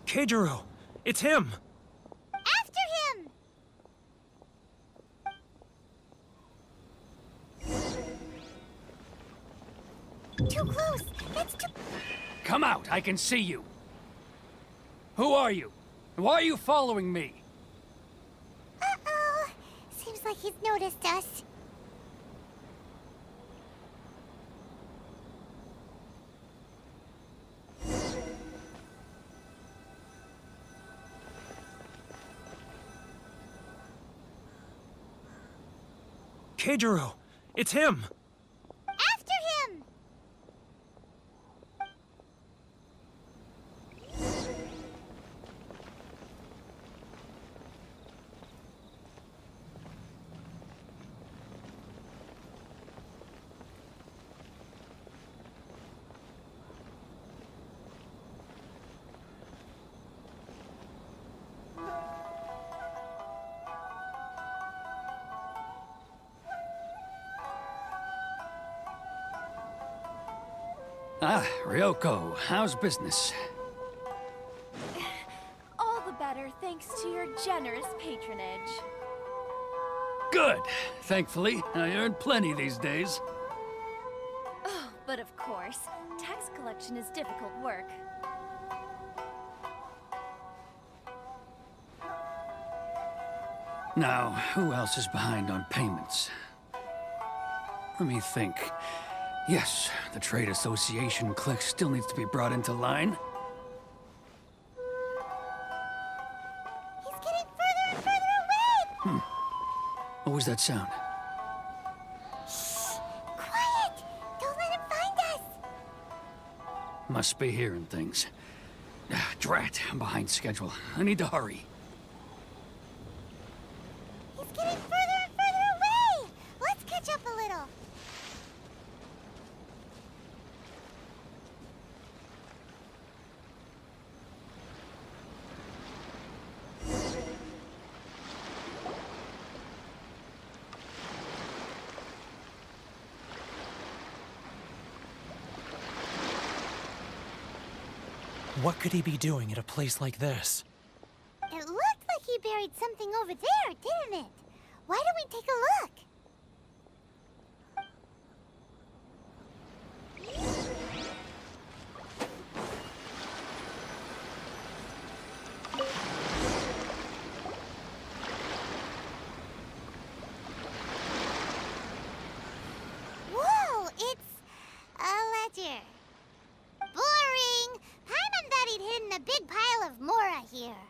Keijiro! It's him! After him! Too close! That's too... Come out, I can see you. Who are you? Why are you following me? Uh-oh. Seems like he's noticed us. Keijiro! It's him! After him! Ah, Ryoko, how's business? All the better thanks to your generous patronage. Good. Thankfully, I earn plenty these days. Oh, but of course, tax collection is difficult work. Now, who else is behind on payments? Let me think. Yes, the Trade Association clique still needs to be brought into line. He's getting further and further away! What was that sound? Shh! Quiet! Don't let him find us! Must be hearing things. Ah, drat, I'm behind schedule. I need to hurry. He's getting further and further away! Let's catch up a little. What could he be doing at a place like this? It looked like he buried something over there, didn't it? Why don't we take a look? Whoa, it's a ledger. Boring! Paimon thought he'd hidden a big pile of Mora here.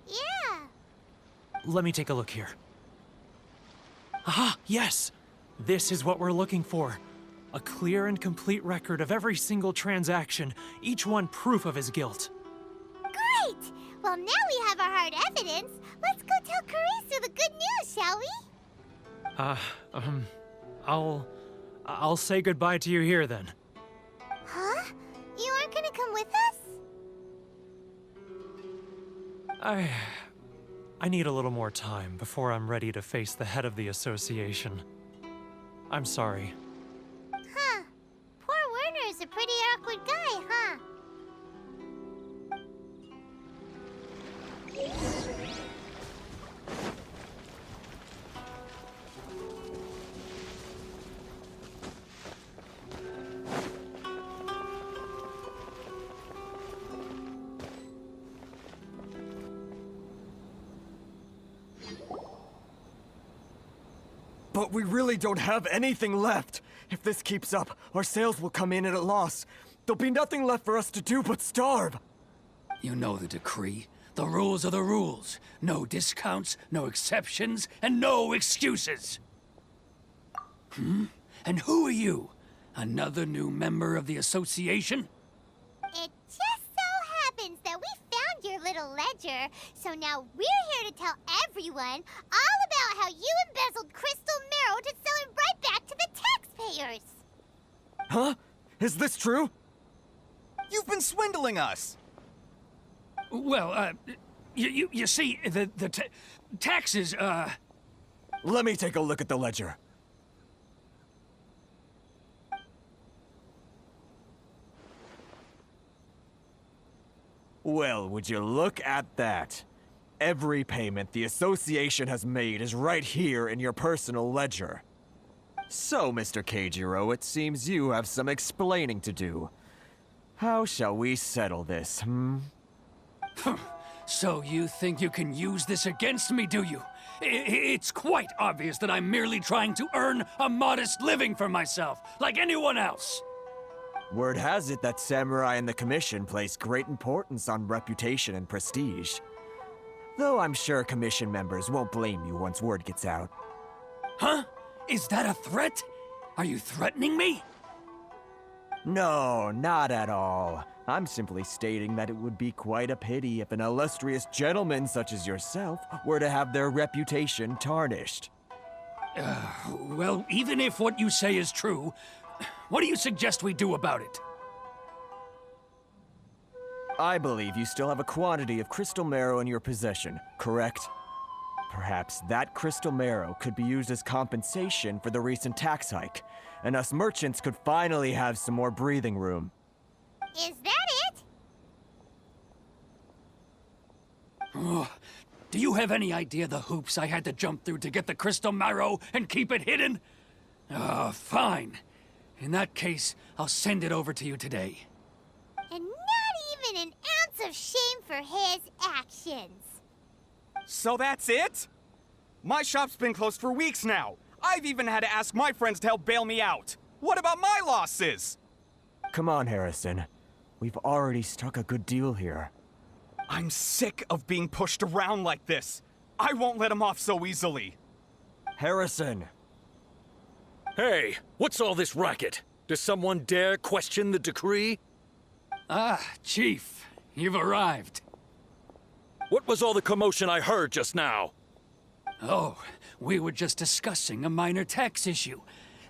Yeah. Let me take a look here. Aha! Yes! This is what we're looking for. A clear and complete record of every single transaction, each one proof of his guilt. Great! Well, now we have our hard evidence. Let's go tell Karisu the good news, shall we? I'll say goodbye to you here then. Huh? You aren't gonna come with us? I need a little more time before I'm ready to face the head of the association. I'm sorry. Huh. Poor Werner's a pretty awkward guy, huh? But we really don't have anything left. If this keeps up, our sales will come in at a loss. There'll be nothing left for us to do but starve. You know the decree. The rules are the rules. No discounts, no exceptions, and no excuses. And who are you? Another new member of the association? It just so happens that we found your little ledger, so now we're here to tell everyone all about how you embezzled crystal marrow to sell it right back to the taxpayers. Huh? Is this true? You've been swindling us! Well, you see, the taxes, Let me take a look at the ledger. Well, would you look at that? Every payment the association has made is right here in your personal ledger. So, Mr. Keijiro, it seems you have some explaining to do. How shall we settle this, hmm? So you think you can use this against me, do you? It's quite obvious that I'm merely trying to earn a modest living for myself, like anyone else. Word has it that Samurai and the Commission place great importance on reputation and prestige. Though I'm sure Commission members won't blame you once word gets out. Huh? Is that a threat? Are you threatening me? No, not at all. I'm simply stating that it would be quite a pity if an illustrious gentleman such as yourself were to have their reputation tarnished. Well, even if what you say is true, what do you suggest we do about it? I believe you still have a quantity of crystal marrow in your possession, correct? Perhaps that crystal marrow could be used as compensation for the recent tax hike, and us merchants could finally have some more breathing room. Is that it? Do you have any idea the hoops I had to jump through to get the crystal marrow and keep it hidden? Fine. In that case, I'll send it over to you today. And not even an ounce of shame for his actions. So that's it? My shop's been closed for weeks now. I've even had to ask my friends to help bail me out. What about my losses? Come on, Harrison. We've already struck a good deal here. I'm sick of being pushed around like this. I won't let him off so easily. Harrison! Hey, what's all this racket? Does someone dare question the decree? Chief, you've arrived. What was all the commotion I heard just now? Oh, we were just discussing a minor tax issue.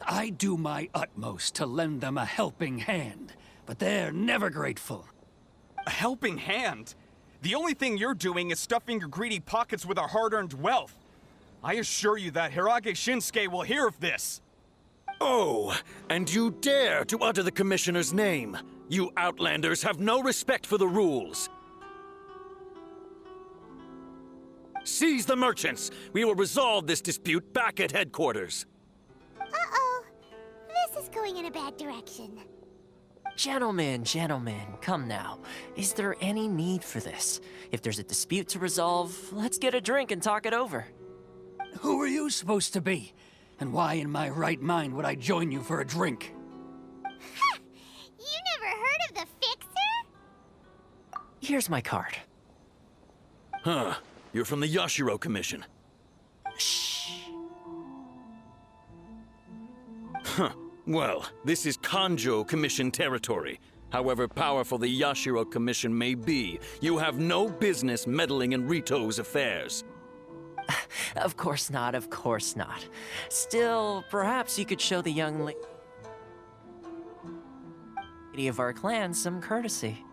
I do my utmost to lend them a helping hand, but they're never grateful. A helping hand? The only thing you're doing is stuffing your greedy pockets with our hard-earned wealth. I assure you that Hirage Shinsuke will hear of this. Oh, and you dare to utter the Commissioner's name. You Outlanders have no respect for the rules. Seize the merchants. We will resolve this dispute back at headquarters. Uh-oh. This is going in a bad direction. Gentlemen, come now. Is there any need for this? If there's a dispute to resolve, let's get a drink and talk it over. Who are you supposed to be? And why in my right mind would I join you for a drink? Ha! You never heard of the Fixer? Here's my card. Huh. You're from the Yashiro Commission. Shh. Huh. Well, this is Kanjo Commission territory. However powerful the Yashiro Commission may be, you have no business meddling in Rito's affairs. Of course not, of course not. Still, perhaps you could show the young lady of our clan some courtesy.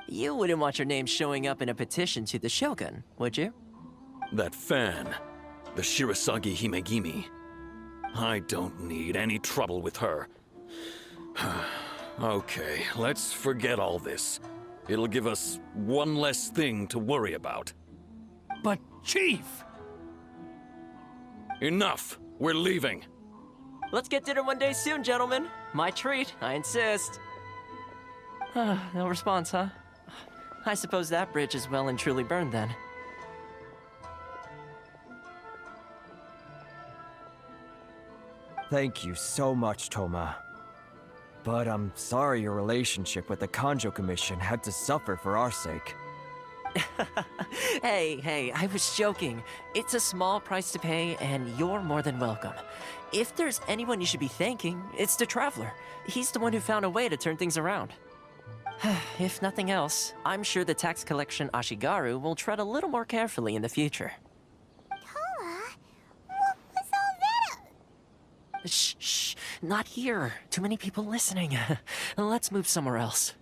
You wouldn't want your name showing up in a petition to the Shogun, would you? That fan, the Shirasagi Himegimi. I don't need any trouble with her. Okay, let's forget all this. It'll give us one less thing to worry about. But, Chief! Enough! We're leaving. Let's get dinner one day soon, gentlemen. My treat, I insist. No response, huh? I suppose that bridge is well and truly burned then. Thank you so much, Toma. But I'm sorry your relationship with the Kanjo Commission had to suffer for our sake. Hey, I was joking. It's a small price to pay, and you're more than welcome. If there's anyone you should be thanking, it's the Traveler. He's the one who found a way to turn things around. If nothing else, I'm sure the tax collection Ashigaru will tread a little more carefully in the future. Toma? What was all that? Shh, not here. Too many people listening. Let's move somewhere else.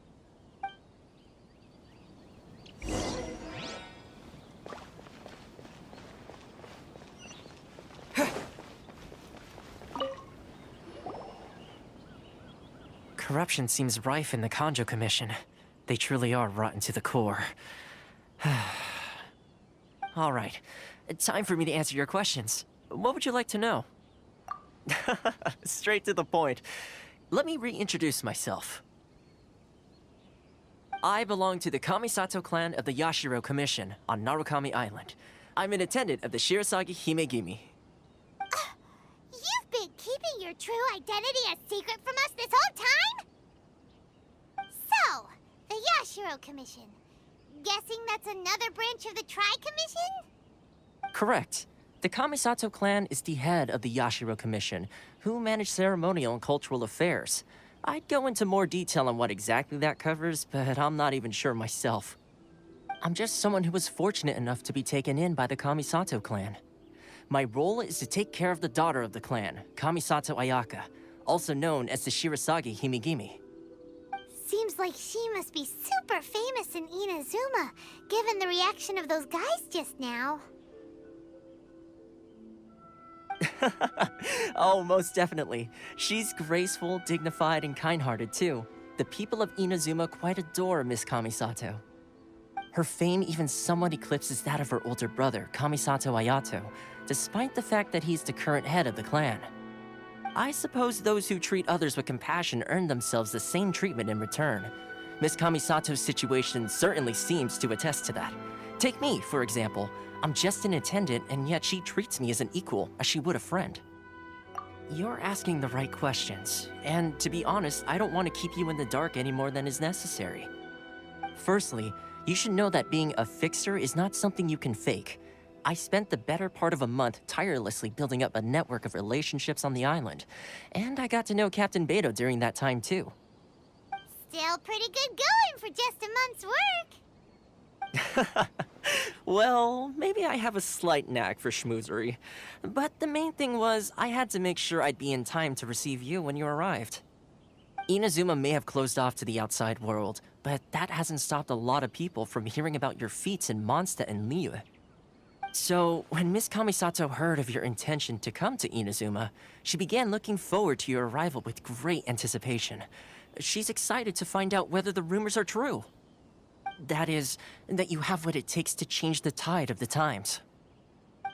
Corruption seems rife in the Kanjo Commission. They truly are rotten to the core. All right, time for me to answer your questions. What would you like to know? Straight to the point. Let me reintroduce myself. I belong to the Kamisato clan of the Yashiro Commission on Narukami Island. I'm an attendant of the Shirasagi Himegimi. You've been keeping your true identity a secret from us this whole time? So, the Yashiro Commission. Guessing that's another branch of the Tri-Commission? Correct. The Kamisato clan is the head of the Yashiro Commission, who manage ceremonial and cultural affairs. I'd go into more detail on what exactly that covers, but I'm not even sure myself. I'm just someone who was fortunate enough to be taken in by the Kamisato clan. My role is to take care of the daughter of the clan, Kamisato Ayaka, also known as the Shirasagi Himegimi. Seems like she must be super famous in Inazuma, given the reaction of those guys just now. Oh, most definitely. She's graceful, dignified, and kind-hearted too. The people of Inazuma quite adore Miss Kamisato. Her fame even somewhat eclipses that of her older brother, Kamisato Ayato, despite the fact that he's the current head of the clan. I suppose those who treat others with compassion earn themselves the same treatment in return. Miss Kamisato's situation certainly seems to attest to that. Take me, for example. I'm just an attendant, and yet she treats me as an equal, as she would a friend. You're asking the right questions, and to be honest, I don't want to keep you in the dark any more than is necessary. Firstly, you should know that being a fixer is not something you can fake. I spent the better part of a month tirelessly building up a network of relationships on the island, and I got to know Captain Beto during that time too. Still pretty good going for just a month's work. Well, maybe I have a slight knack for schmoozery, but the main thing was I had to make sure I'd be in time to receive you when you arrived. Inazuma may have closed off to the outside world, but that hasn't stopped a lot of people from hearing about your feats in Mondstadt and Liyue. So, when Miss Kamisato heard of your intention to come to Inazuma, she began looking forward to your arrival with great anticipation. She's excited to find out whether the rumors are true. That is, that you have what it takes to change the tide of the times.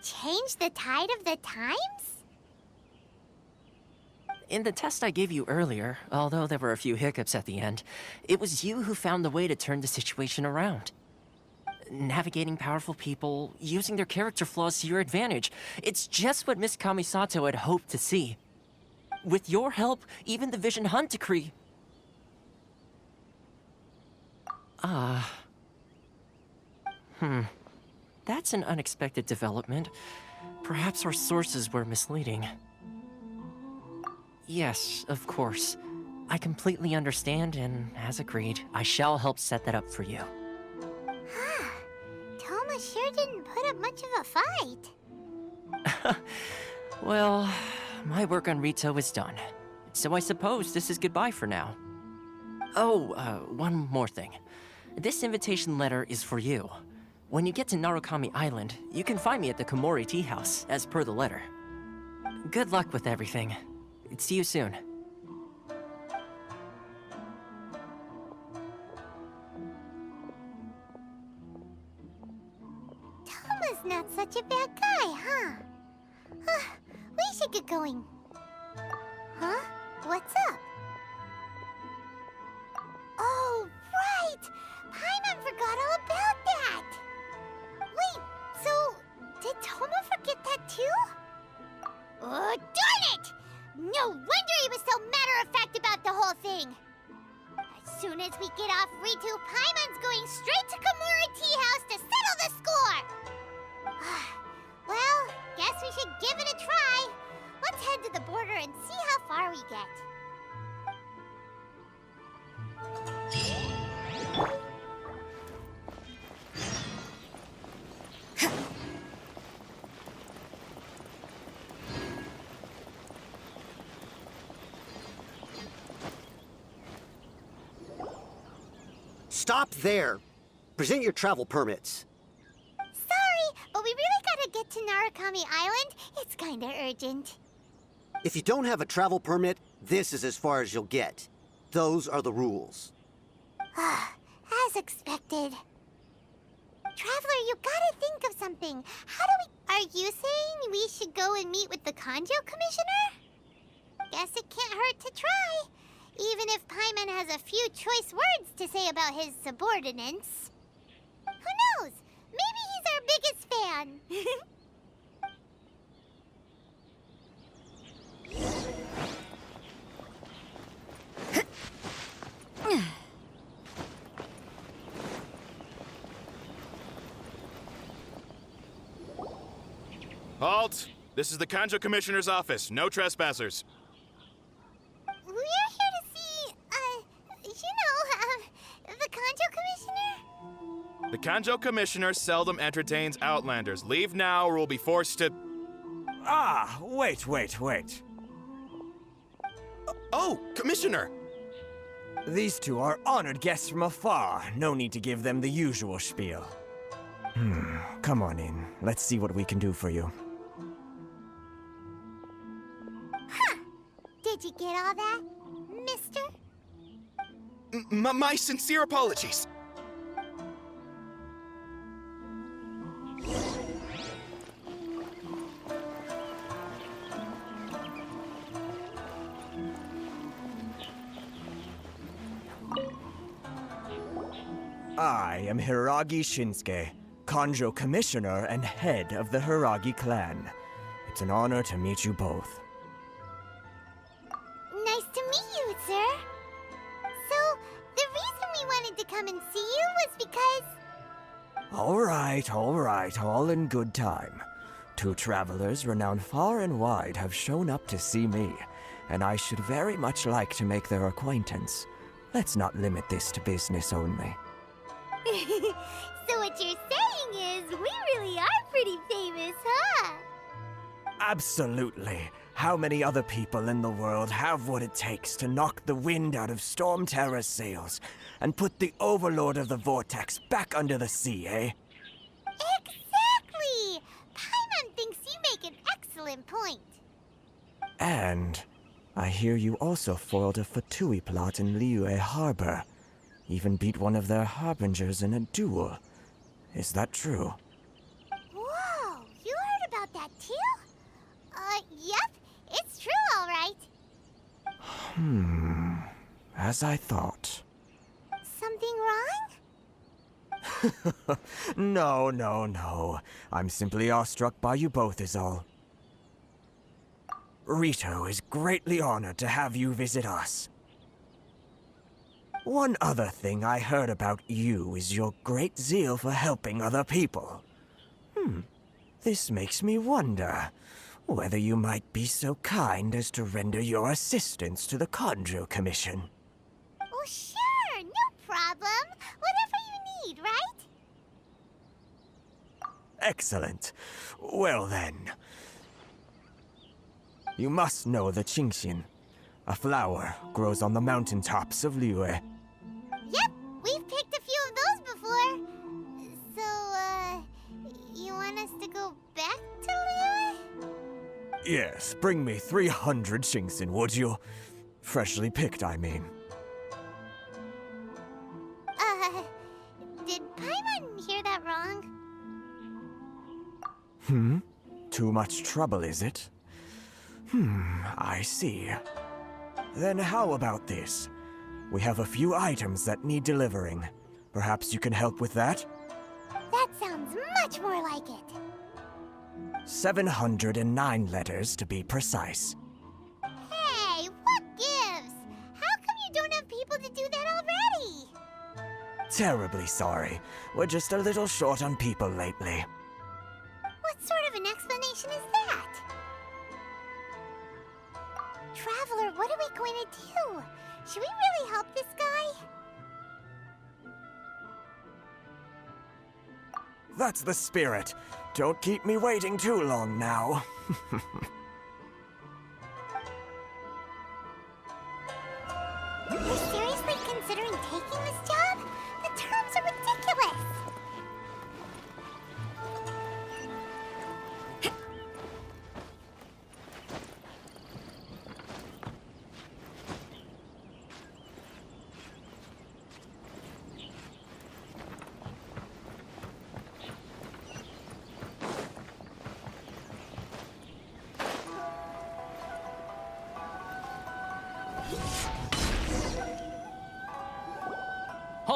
Change the tide of the times? In the test I gave you earlier, although there were a few hiccups at the end, it was you who found the way to turn the situation around. Navigating powerful people, using their character flaws to your advantage. It's just what Miss Kamisato had hoped to see. With your help, even the Vision Hunt Decree... That's an unexpected development. Perhaps our sources were misleading. Yes, of course. I completely understand, and as agreed, I shall help set that up for you. Toma sure didn't put up much of a fight. Well, my work on Rito is done. So I suppose this is goodbye for now. Oh, one more thing. This invitation letter is for you. When you get to Narukami Island, you can find me at the Komori Tea House, as per the letter. Good luck with everything. See you soon. Toma's not such a bad guy, huh? We should get going. Huh? What's up? Oh, right! Paimon forgot all about that! Wait, so did Toma forget that too? Oh, darn it! No wonder he was so matter-of-fact about the whole thing! As soon as we get off Ritu, Paimon's going straight to Komori Tea House to settle the score! Well, guess we should give it a try. Let's head to the border and see how far we get. Stop there. Present your travel permits. Sorry, but we really gotta get to Narukami Island. It's kinda urgent. If you don't have a travel permit, this is as far as you'll get. Those are the rules. as expected. Traveler, you gotta think of something. How do we... Are you saying we should go and meet with the Kanjo Commissioner? Guess it can't hurt to try. Even if Paimon has a few choice words to say about his subordinates. Who knows? Maybe he's our biggest fan. Halt! This is the Kanjo Commissioner's office. No trespassers. We're here to see, the Kanjo Commissioner? The Kanjo Commissioner seldom entertains Outlanders. Leave now or we'll be forced to... Ah, wait. Oh, Commissioner! These two are honored guests from afar. No need to give them the usual spiel. Come on in. Let's see what we can do for you. Did you get all that, mister? My sincere apologies. I am Hiragi Shinsuke, Kanjo Commissioner and head of the Hiragi clan. It's an honor to meet you both. Nice to meet you, sir. So, the reason we wanted to come and see you was because... All right, all in good time. Two travelers renowned far and wide have shown up to see me, and I should very much like to make their acquaintance. Let's not limit this to business only. So what you're saying is, we really are pretty famous, huh? Absolutely. How many other people in the world have what it takes to knock the wind out of Storm Terror's sails and put the Overlord of the Vortex back under the sea, eh? Exactly! Paimon thinks you make an excellent point. And I hear you also foiled a Fatui plot in Liyue Harbor. Even beat one of their harbingers in a duel. Is that true? Whoa, you heard about that too? Yep, it's true, all right. As I thought. Something wrong? No. I'm simply awestruck by you both is all. Rito is greatly honored to have you visit us. One other thing I heard about you is your great zeal for helping other people. This makes me wonder whether you might be so kind as to render your assistance to the Kanjo Commission. Oh, sure, no problem. Whatever you need, right? Excellent. Well then. You must know the Genshin. A flower grows on the mountaintops of Liyue. Yep, we've picked a few of those before. So, you want us to go back to Liyue? Yes, bring me 300 Genshin, would you? Freshly picked, I mean. Did Paimon hear that wrong? Too much trouble, is it? I see. Then how about this? We have a few items that need delivering. Perhaps you can help with that? That sounds much more like it. 709 letters to be precise. Hey, what gives? How come you don't have people to do that already? Terribly sorry. We're just a little short on people lately. What sort of an explanation is that? Traveler, what are we going to do? Should we really help this guy? That's the spirit. Don't keep me waiting too long now. You're seriously considering taking this job? The terms are ridiculous.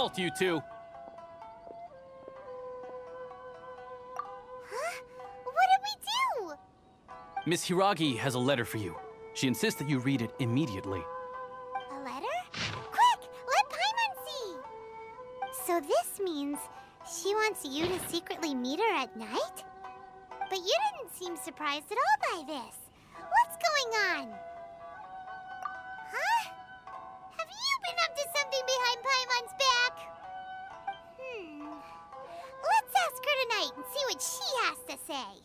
fault, you two. Huh? What did we do? Miss Hiragi has a letter for you. She insists that you read it immediately. A letter? Quick! Let Paimon see! So this means she wants you to secretly meet her at night? But you didn't seem surprised at all by this. What's going on? Huh? Have you been up to something behind Paimon's back? Let's ask her tonight and see what she has to say.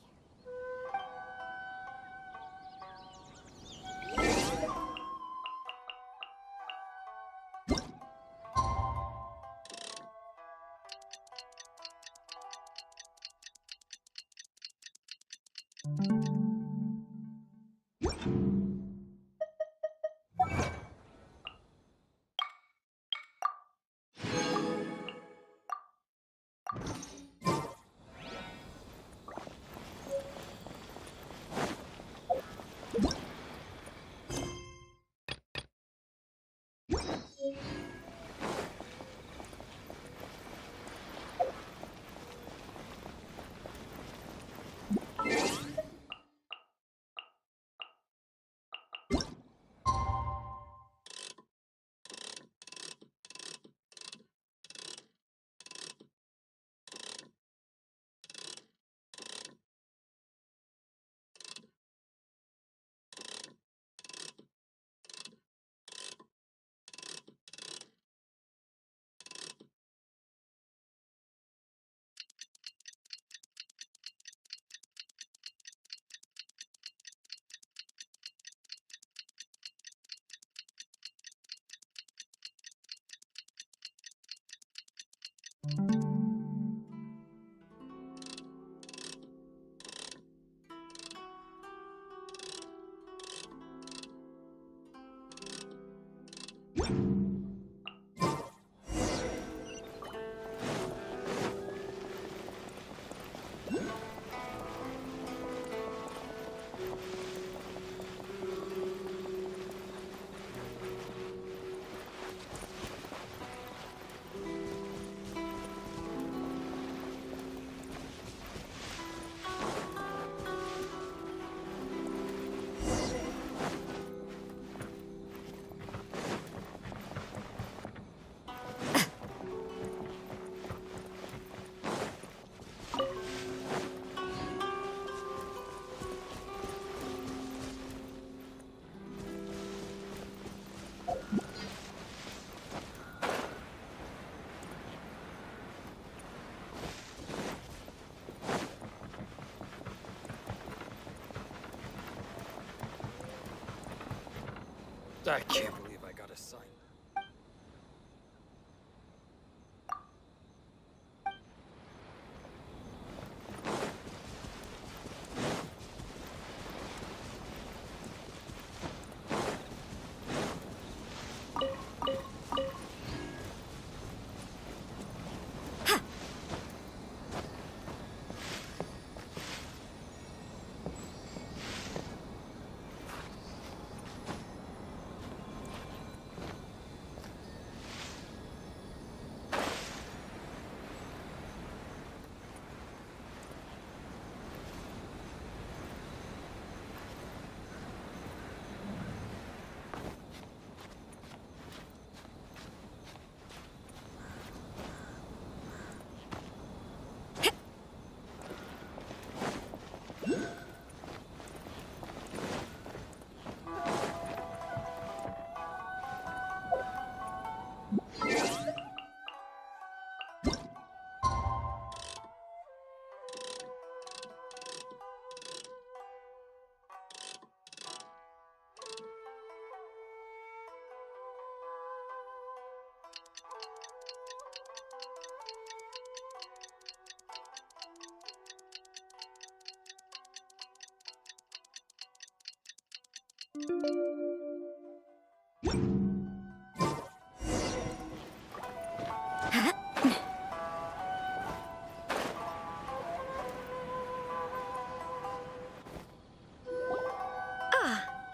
I can't believe I got assigned.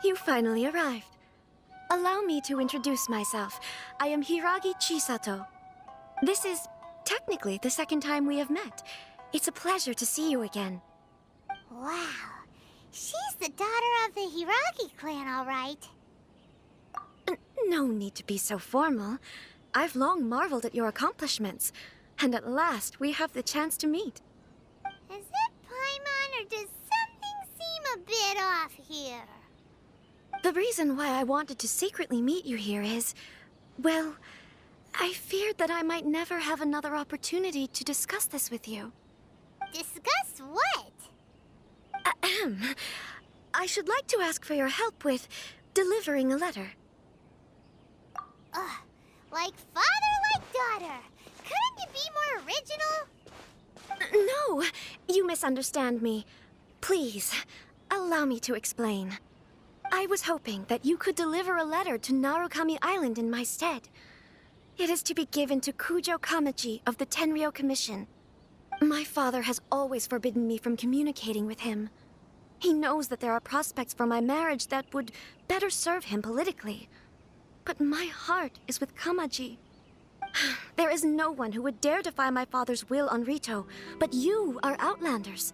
You finally arrived. Allow me to introduce myself. I am Hiragi Chisato. This is technically the second time we have met. It's a pleasure to see you again. Wow. She's the daughter of the Hiragi clan, all right. No need to be so formal. I've long marveled at your accomplishments, and at last we have the chance to meet. Is it Paimon, or does something seem a bit off here? The reason why I wanted to secretly meet you here is, well, I feared that I might never have another opportunity to discuss this with you. Discuss what? Ahem. I should like to ask for your help with delivering a letter. Like father, like daughter. Couldn't you be more original? No, you misunderstand me. Please, allow me to explain. I was hoping that you could deliver a letter to Narukami Island in my stead. It is to be given to Kujo Kamaji of the Tenryou Commission. My father has always forbidden me from communicating with him. He knows that there are prospects for my marriage that would better serve him politically. But my heart is with Kamaji. There is no one who would dare defy my father's will on Rito, but you are Outlanders.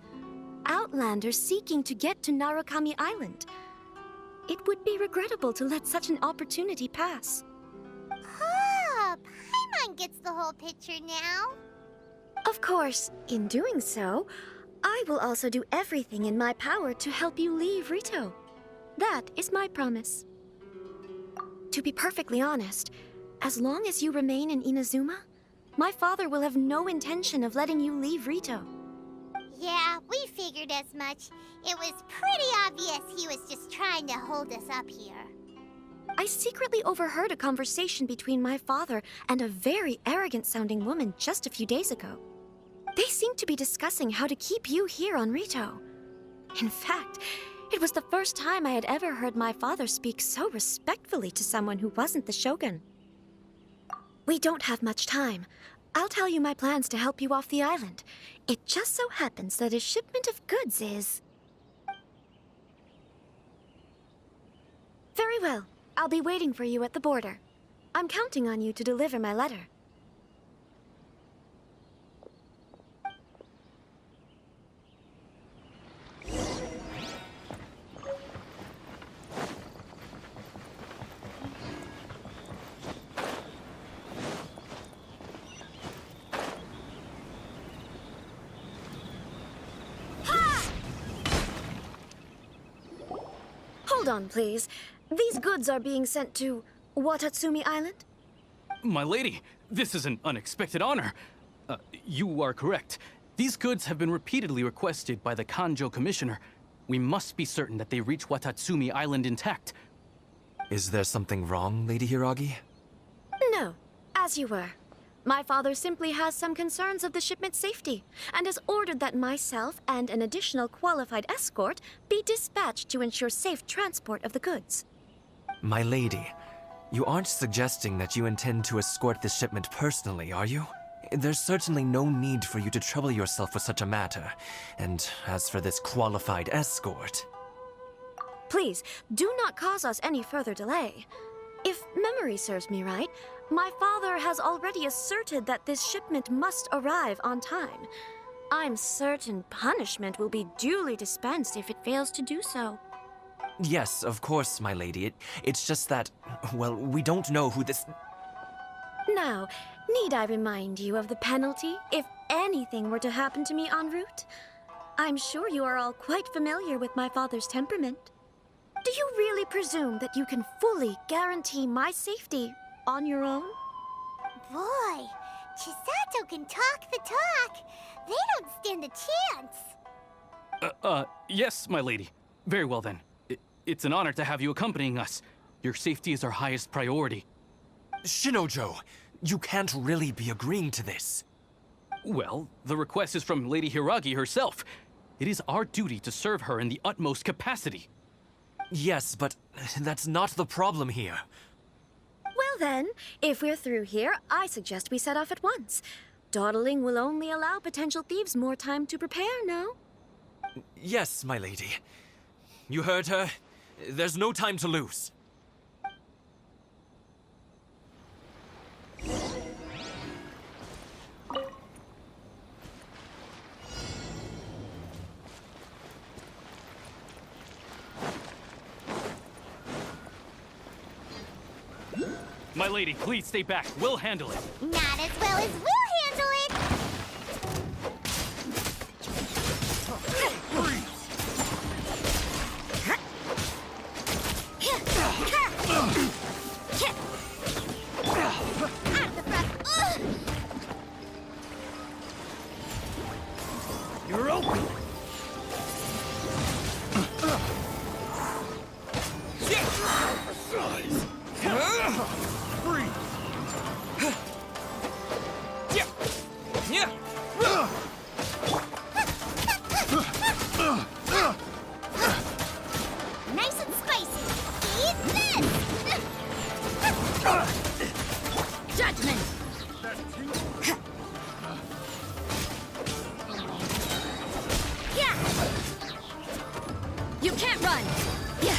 Outlanders seeking to get to Narukami Island. It would be regrettable to let such an opportunity pass. Oh, Paimon gets the whole picture now. Of course, in doing so, I will also do everything in my power to help you leave Rito. That is my promise. To be perfectly honest, as long as you remain in Inazuma, my father will have no intention of letting you leave Rito. Yeah, we figured as much. It was pretty obvious he was just trying to hold us up here. I secretly overheard a conversation between my father and a very arrogant-sounding woman just a few days ago. They seemed to be discussing how to keep you here on Rito. In fact, it was the first time I had ever heard my father speak so respectfully to someone who wasn't the Shogun. We don't have much time. I'll tell you my plans to help you off the island. It just so happens that a shipment of goods is... Very well. I'll be waiting for you at the border. I'm counting on you to deliver my letter. Hold on, please. These goods are being sent to Watatsumi Island? My lady, this is an unexpected honor. You are correct. These goods have been repeatedly requested by the Kanjo Commissioner. We must be certain that they reach Watatsumi Island intact. Is there something wrong, Lady Hiragi? No, as you were. My father simply has some concerns of the shipment's safety, and has ordered that myself and an additional qualified escort be dispatched to ensure safe transport of the goods. My lady, you aren't suggesting that you intend to escort this shipment personally, are you? There's certainly no need for you to trouble yourself with such a matter. And as for this qualified escort... Please, do not cause us any further delay. If memory serves me right, my father has already asserted that this shipment must arrive on time. I'm certain punishment will be duly dispensed if it fails to do so. Yes, of course, my lady. It's just that, well, we don't know who this... Now, need I remind you of the penalty if anything were to happen to me en route? I'm sure you are all quite familiar with my father's temperament. Do you really presume that you can fully guarantee my safety on your own? Boy, Chisato can talk the talk. They don't stand a chance. Yes, my lady. Very well then. It's an honor to have you accompanying us. Your safety is our highest priority. Shinojo, you can't really be agreeing to this. Well, the request is from Lady Hiragi herself. It is our duty to serve her in the utmost capacity. Yes, but that's not the problem here. Well then, if we're through here, I suggest we set off at once. Dawdling will only allow potential thieves more time to prepare, no? Yes, my lady. You heard her. There's no time to lose. My lady, please stay back. We'll handle it. Not as well as we'll handle it! Out of the front. You're open! Nice and spicy. Eat this! Judgment! Yeah! You can't run! Yeah!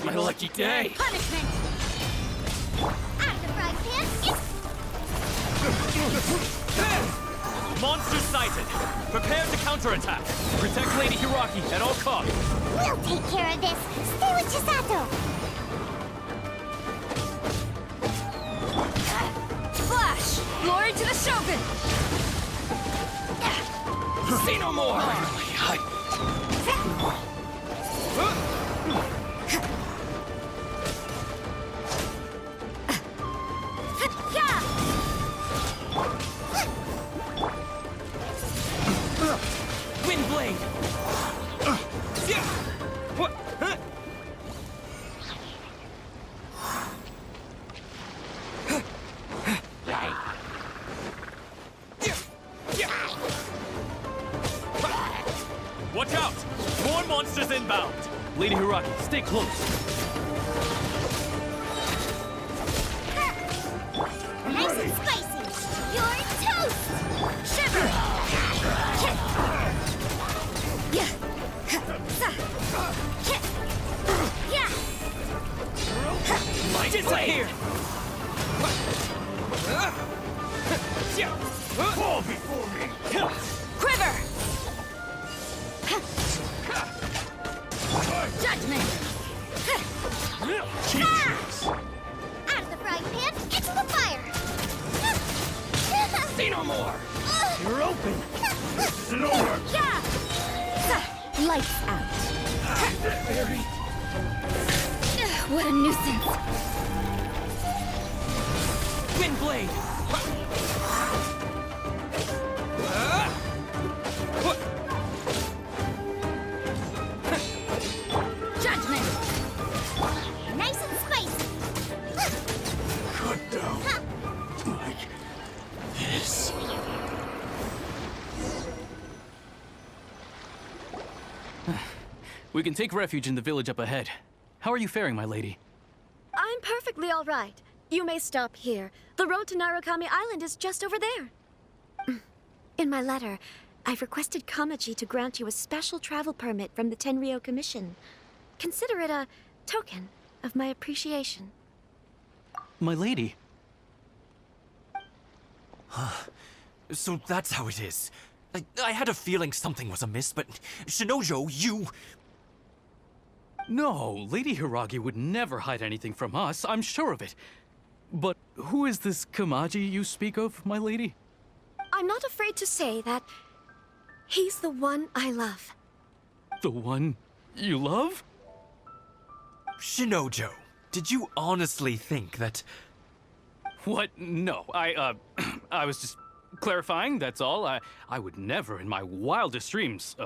My lucky day. Punishment! Out of the frying pan! Monster sighted. Prepare to counterattack. Protect Lady Hiraki at all costs. We'll take care of this! Stay with Chisato! Flash! Glory to the Shogun! See no more. Wind blade. Watch out! More monsters inbound! Lady Hiraki, stay close. Nice and spicy! You're toast! Shiver! Yeah! Yeah! Disappear! Fall before me! Quiver! Judgment! Jesus! Out of the frying pan, into the fire! See no more! You're open! This isn't over! Yeah! Lights out. What a nuisance. Wind blade! Judgment! Nice and spicy! Cut down. Like this. We can take refuge in the village up ahead. How are you faring, my lady? I'm perfectly all right. You may stop here. The road to Narukami Island is just over there. In my letter, I've requested Kamaji to grant you a special travel permit from the Tenryou Commission. Consider it a token of my appreciation. My lady? So that's how it is. I had a feeling something was amiss, but Shinojo, you... No, Lady Hiragi would never hide anything from us, I'm sure of it. But who is this Kamaji you speak of, my lady? I'm not afraid to say that he's the one I love. The one you love? Shinojo, did you honestly think that... What? No, I was just clarifying, that's all. I would never in my wildest dreams,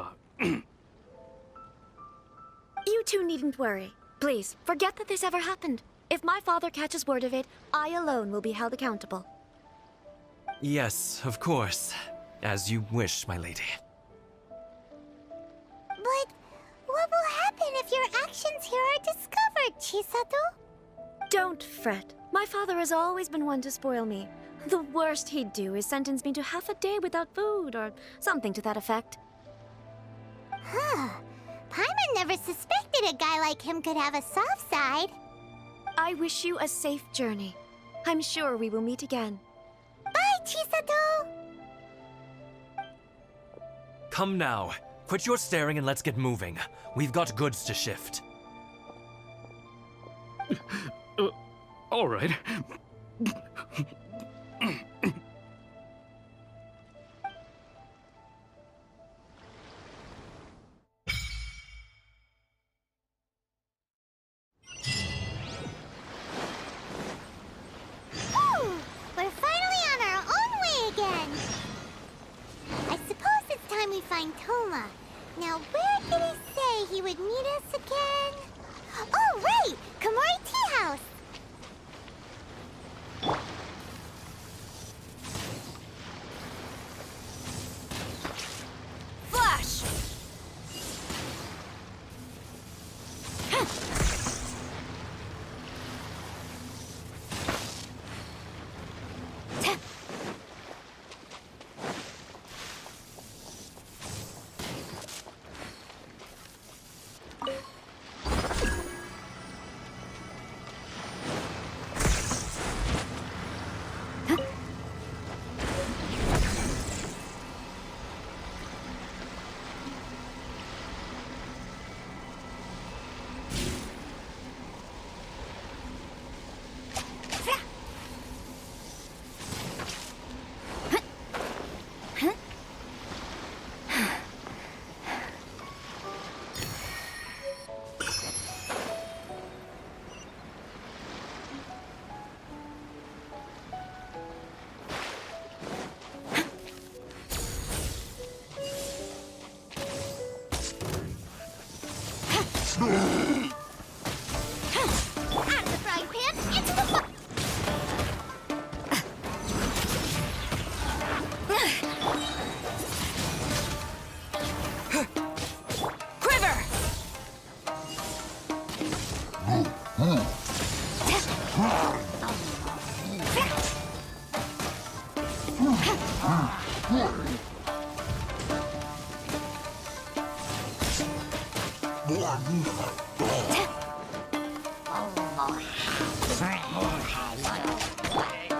You two needn't worry. Please, forget that this ever happened. If my father catches word of it, I alone will be held accountable. Yes, of course. As you wish, my lady. But what will happen if your actions here are discovered, Chisato? Don't fret. My father has always been one to spoil me. The worst he'd do is sentence me to half a day without food, or something to that effect. Huh. Paimon never suspected a guy like him could have a soft side. I wish you a safe journey. I'm sure we will meet again. Bye, Chisato! Come now. Quit your staring and let's get moving. We've got goods to shift. All right. Whew! We're finally on our own way again. I suppose it's time we find Toma. Now, where did he say he would meet us again? Oh, right! Komori Tea House! Flash! Out of the frying pan, into the fire! Quiver!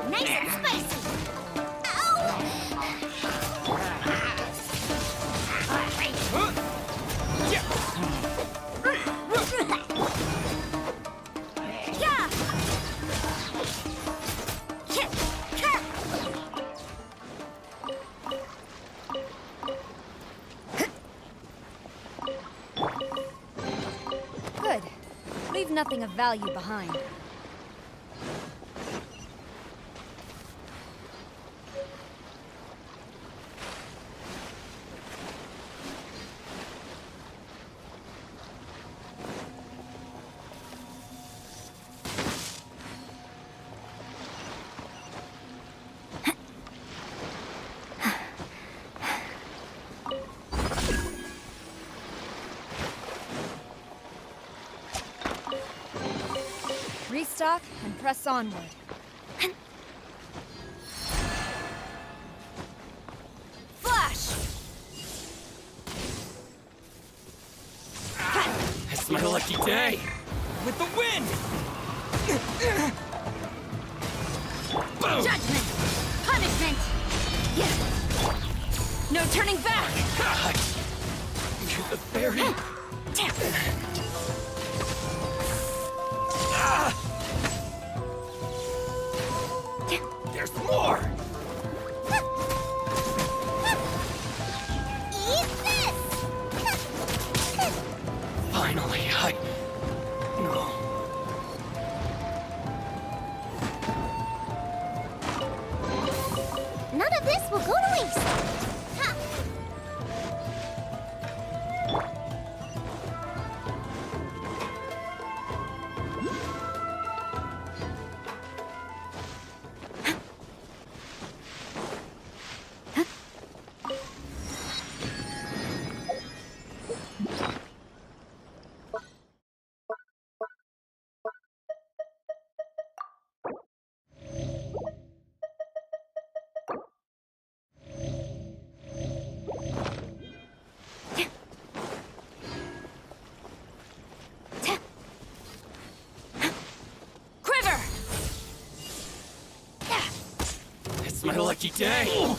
Nice and spicy! Yeah! Good. Leave nothing of value behind. Restock and press onward. Flash! It's my lucky day! With the wind! Boom! Judgment! Punishment! No turning back! You're the fairy! There's more! Eat this! Finally, No. None of this will go to waste! Ha! Quiver! It's my lucky day!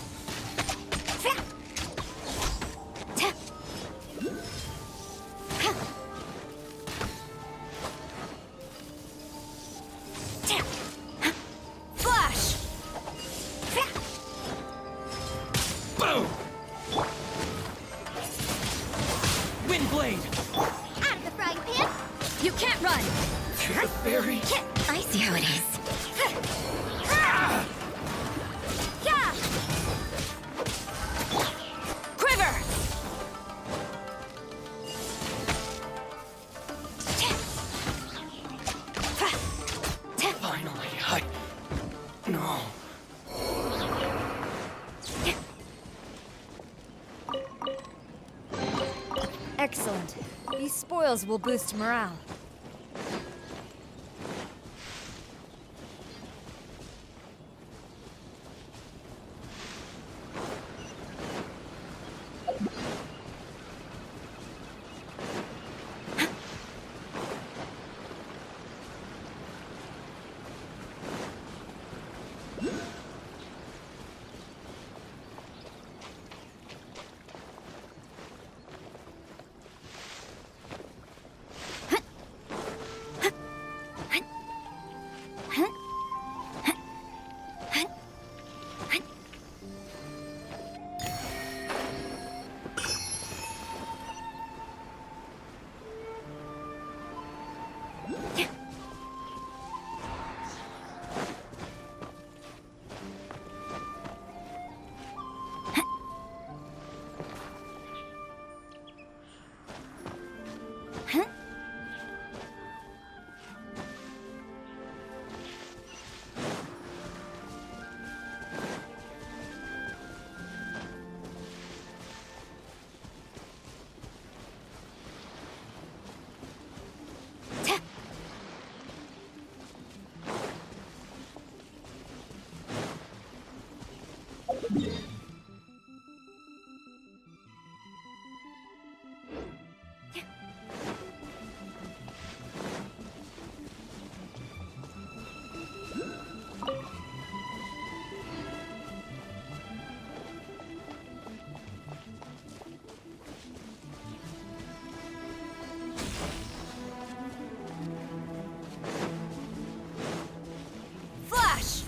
Boom! Windblade! Out of the frying pan! You can't run! The fairy! I see how it is. Yeah! Quiver! Finally, No. Excellent. These spoils will boost morale. Flash!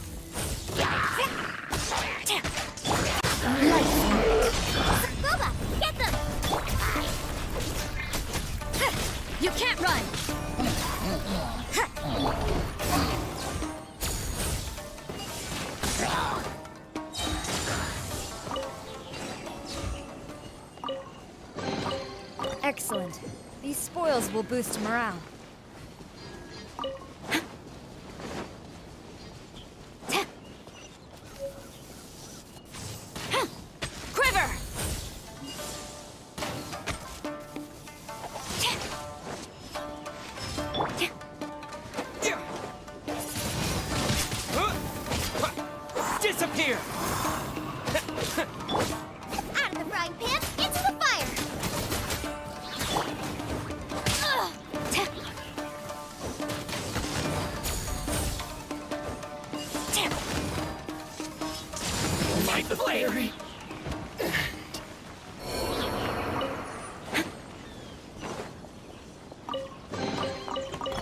Boba, get them! You can't run! Excellent. These spoils will boost morale. Quiver! Disappear! Out of the frying pan, into the fire! Light the fairy!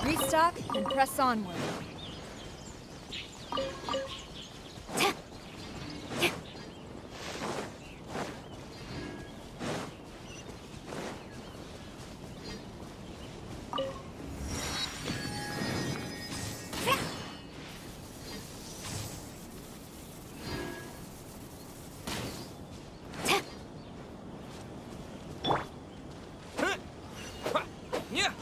Restock and press onward. Yeah!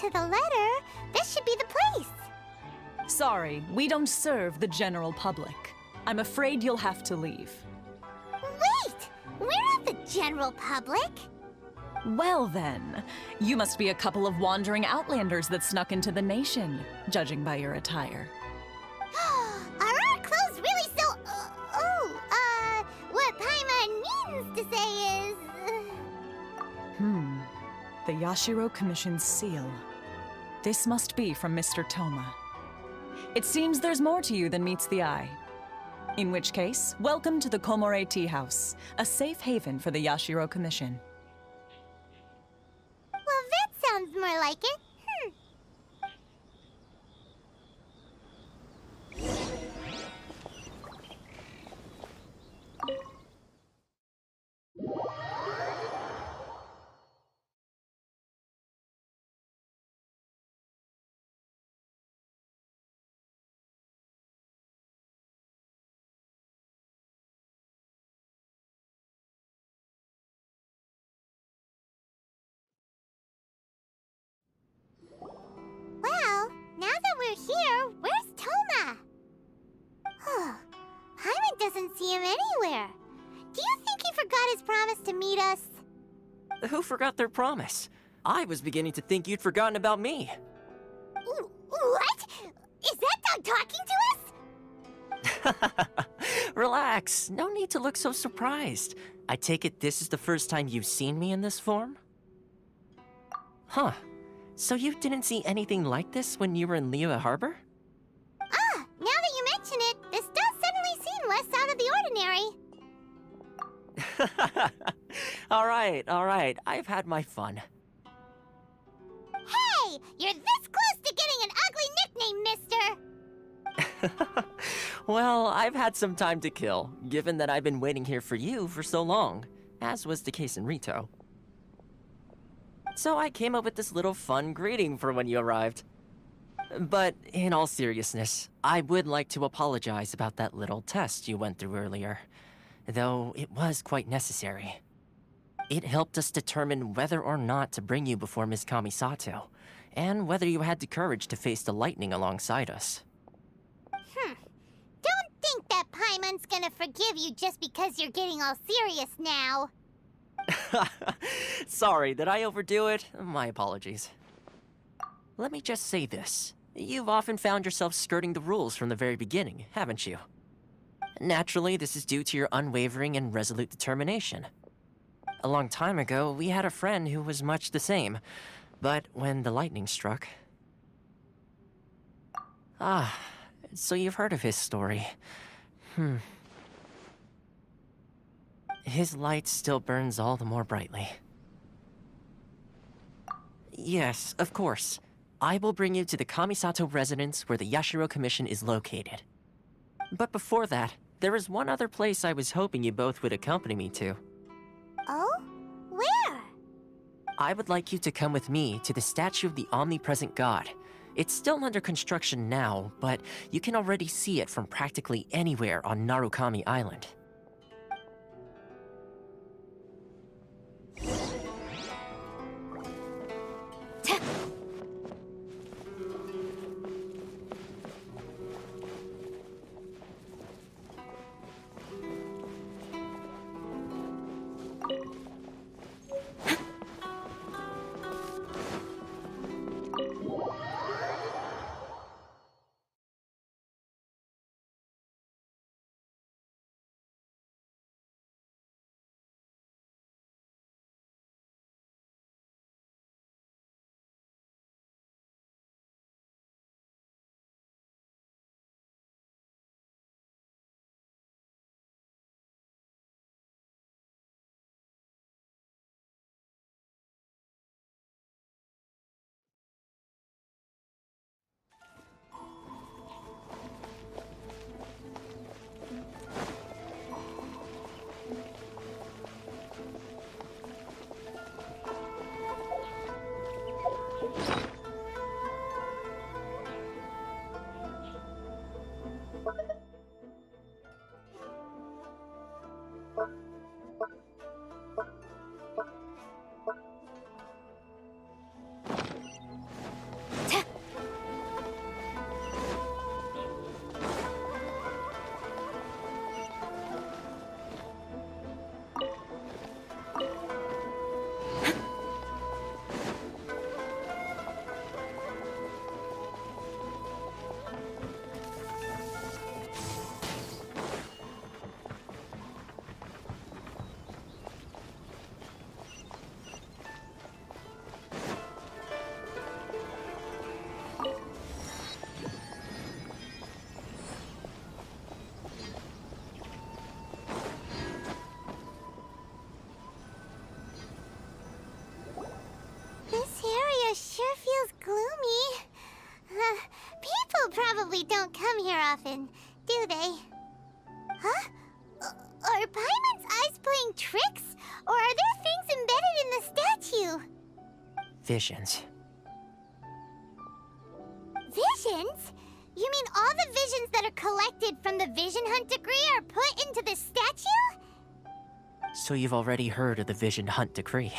to the letter, this should be the place. Sorry, we don't serve the general public. I'm afraid you'll have to leave. Wait! We're not the general public. Well then, you must be a couple of wandering outlanders that snuck into the nation, judging by your attire. Are our clothes really so... what Paimon means to say is... The Yashiro Commission's seal. This must be from Mr. Toma. It seems there's more to you than meets the eye. In which case, welcome to the Komore Tea House, a safe haven for the Yashiro Commission. Well, that sounds more like it. Well, now that we're here, where's Toma? Paimon doesn't see him anywhere. Do you think he forgot his promise to meet us? Who forgot their promise? I was beginning to think you'd forgotten about me. What? Is that dog talking to us? Relax, no need to look so surprised. I take it this is the first time you've seen me in this form? Huh. So you didn't see anything like this when you were in Liyue Harbor? Now that you mention it, this does suddenly seem less out of the ordinary. Alright, I've had my fun. Hey! You're this close to getting an ugly nickname, mister! Well, I've had some time to kill, given that I've been waiting here for you for so long, as was the case in Rito. So I came up with this little fun greeting for when you arrived. But in all seriousness, I would like to apologize about that little test you went through earlier, though it was quite necessary. It helped us determine whether or not to bring you before Ms. Kamisato, and whether you had the courage to face the lightning alongside us. Don't think that Paimon's gonna forgive you just because you're getting all serious now. Sorry, did I overdo it? My apologies. Let me just say this. You've often found yourself skirting the rules from the very beginning, haven't you? Naturally, this is due to your unwavering and resolute determination. A long time ago, we had a friend who was much the same, but when the lightning struck... so you've heard of his story. His light still burns all the more brightly. Yes, of course. I will bring you to the Kamisato residence where the Yashiro Commission is located. But before that, there is one other place I was hoping you both would accompany me to. Oh? Where? I would like you to come with me to the statue of the omnipresent god. It's still under construction now, but you can already see it from practically anywhere on Narukami Island. probably don't come here often, do they? Huh? Are Paimon's eyes playing tricks? Or are there things embedded in the statue? Visions. Visions? You mean all the visions that are collected from the Vision Hunt decree are put into the statue? So you've already heard of the Vision Hunt decree.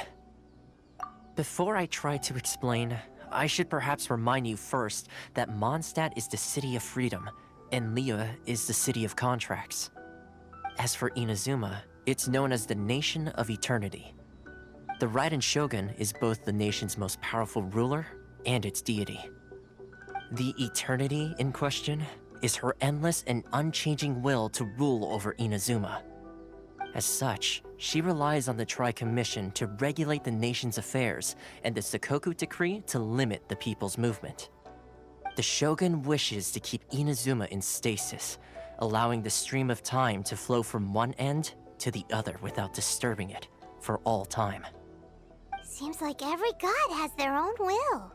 Before I try to explain, I should perhaps remind you first that Mondstadt is the city of freedom, and Liyue is the city of contracts. As for Inazuma, it's known as the Nation of Eternity. The Raiden Shogun is both the nation's most powerful ruler and its deity. The Eternity in question is her endless and unchanging will to rule over Inazuma. As such, she relies on the Tri-Commission to regulate the nation's affairs and the Sakoku Decree to limit the people's movement. The Shogun wishes to keep Inazuma in stasis, allowing the stream of time to flow from one end to the other without disturbing it for all time. Seems like every god has their own will.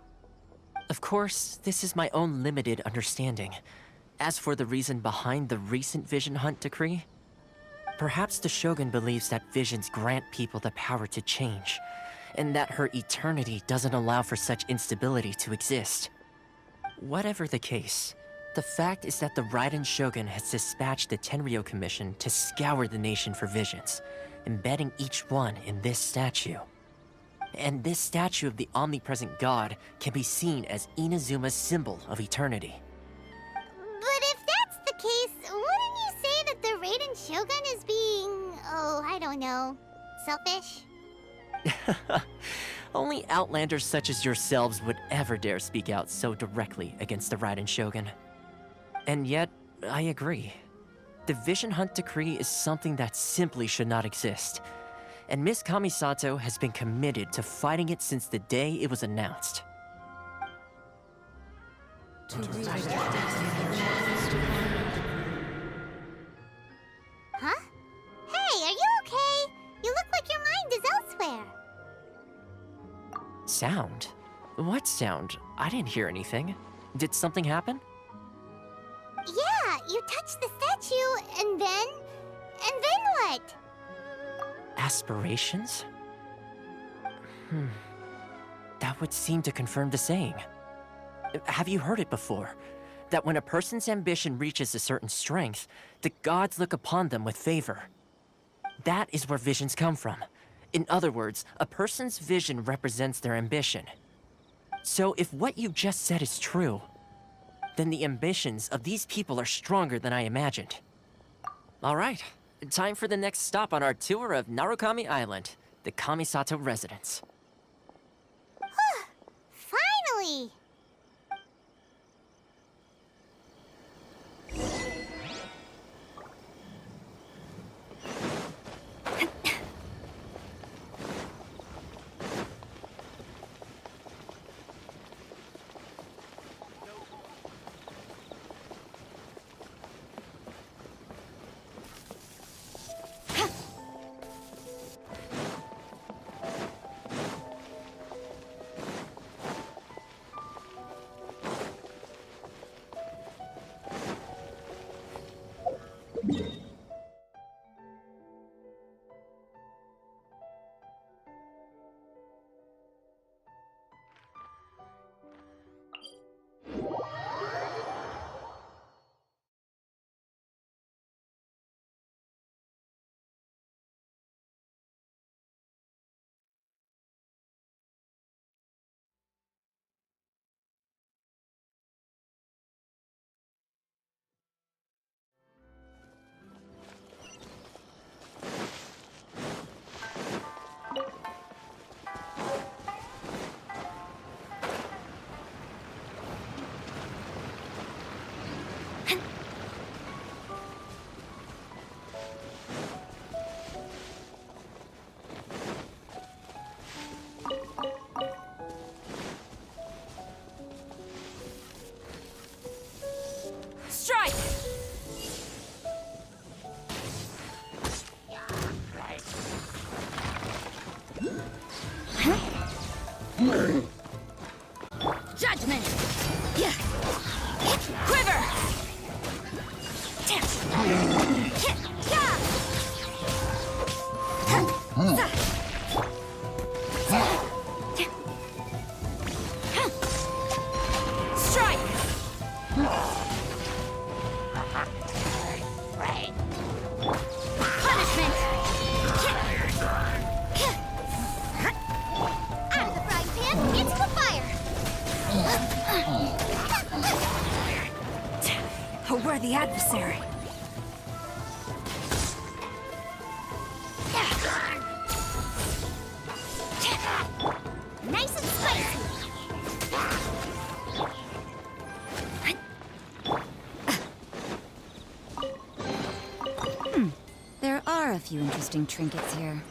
Of course, this is my own limited understanding. As for the reason behind the recent Vision Hunt decree, perhaps the Shogun believes that visions grant people the power to change, and that her eternity doesn't allow for such instability to exist. Whatever the case, the fact is that the Raiden Shogun has dispatched the Tenryo Commission to scour the nation for visions, embedding each one in this statue. And this statue of the omnipresent god can be seen as Inazuma's symbol of eternity. But if that's the case, wouldn't you say that the Raiden Shogun is being, I don't know, selfish? Only outlanders such as yourselves would ever dare speak out so directly against the Raiden Shogun. And yet, I agree. The Vision Hunt decree is something that simply should not exist. And Miss Kamisato has been committed to fighting it since the day it was announced. Huh? Hey, are you okay? You look like your mind is elsewhere. Sound? What sound? I didn't hear anything. Did something happen? Yeah, you touched the statue, and then what? Aspirations? That would seem to confirm the saying. Have you heard it before? That when a person's ambition reaches a certain strength, the gods look upon them with favor. That is where visions come from. In other words, a person's vision represents their ambition. So if what you just said is true, then the ambitions of these people are stronger than I imagined. All right, time for the next stop on our tour of Narukami Island, the Kamisato residence. Finally! Strike! Judgment! Yeah. Quiver! Strike! Punishment! Out of the frying pan, into the fire! A worthy adversary. Nice and spicy! There are a few interesting trinkets here.